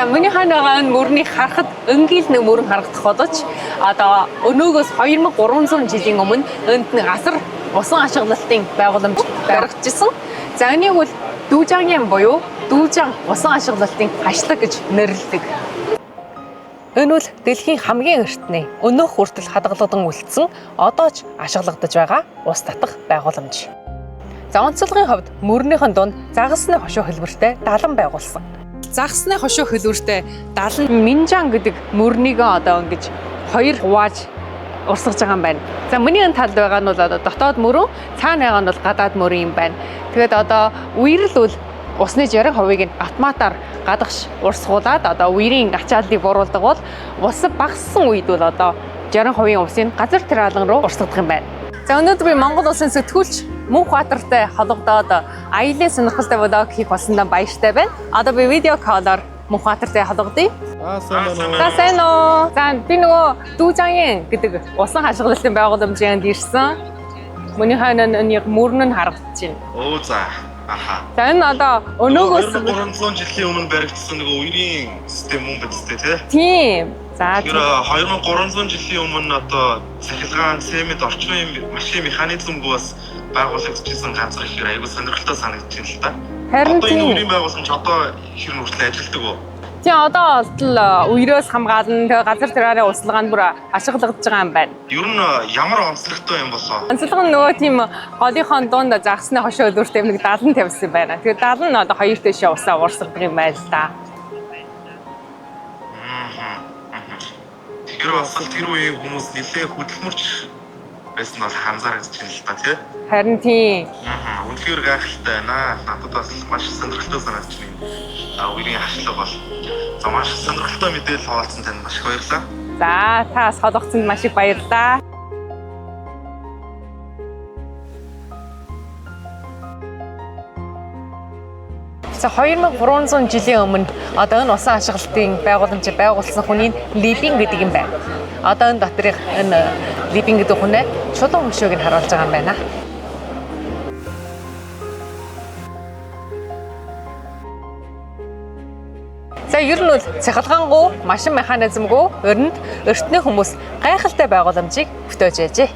За миний ханагаа мөрний харахад өнгийн нэг мөрөн харагдах боловч одоо өнөөгөөс 2300 жилийн өмнө энд нэг асар усан ашиглалтын байгууламж баригдчихсан. За энийг бол Дүүжангийн буюу Дүүжан усан ашиглалтын хашлаг гэж нэрлэдэг. Энэ бол дэлхийн хамгийн эртний өнөөх хүртэл хадгалагдан үлдсэн одоо ч ашиглагдаж байгаа ус татах байгууламж. За онцлогын хувьд мөрнийхэн дунд загасны хошуу хэлбэртэй далан байгуулсан. Загасны хошуу хэлбэртэй далан Минжан гэдэг мөрнийгөө одоо ингэж хоёр хувааж урсгаж байгаа юм байна. За миний энэ талд байгаа нь бол одоо дотоод мөрөн, цаана байгаа нь бол гадаад мөрөн юм байна. Тэгээд одоо үерэл бол усны 60%-ийг нь автоматар гадагш урсгуулад одоо үерийн ачааллыг бууруулдаг бол ус багассан үед бол одоо 60%-ийн усыг газар тариалан руу урсгадаг юм байна. За өнөөдөр би Монгол улсын сэтгүүлч Мөнхбаатартай холбогдоод аялын сонирхолтой влог хийх болсондоо баяртай байна. Одоо би видео коллоор Мөнхбаатартай холбогдъё. Сайн уу. За би нөгөө Дүүжангийн гэдэг усан хашгилалтын байгууламжинд ирсэн. Миний хойно нэг мөрөн харагдаж байна. Оо за. Аха. За энэ одоо өнөөгөөс 2300 жилийн өмнө баригдсан нэг үерийн систем юм биз дээ, тийм. За тэгэхээр 2300 жилийн өмнө одоо цахилгаан, цемент, орчмын машин механизмгүй бас байгуулагдчихсан ганцхан их айгүй сонирхолтой санагдаж байна л да. Харин одоо энэ үерийн байгууламж одоо хэр хүртэл ажилладаг вэ? Тийм одоо бол үерөөс хамгаална, тэгээ газар тариалан услagaанд бүр ашиглагдаж байгаа юм байна. Ер нь ямар онцлогтой юм болоо? Онцлог нь нөгөө тийм голынхон дунд загасны хошуу өлөртэй нэг далан тавьсан байна. Тэгээ далан нь одоо хоёр дэшээ усаа урсгадаг юм байна л да. Тэр бас тэр үеийн хүмүүс нэлээ хөдөлмөрч байсан бол анзаарч байна л та тий. Харин тийм. Үнэхээр гайхалтай байна. Надад бас маш сонирхолтой санагдаж байна. Үерийн хашлаг бол за маш сонирхолтой мэдээлэл хуваалцсан танд маш их баярлалаа. За та солонгоцонд маш их баярлалаа. За 2300 жилийн өмнө одоо энэ усан ашиглалтын байгууламжийг байгуулсан хүний Либин гэдэг юм байна. Одоо энэ доторх энэ Либин гэдэг хүнээ чулуун хөшөөг нь харуулж байгаа юм байна. За ер нь бол цахилгаангүй, машин механизмгүй, өрөнд эртний хүмүүс гайхалтай байгууламжийг бүтээж ажээ.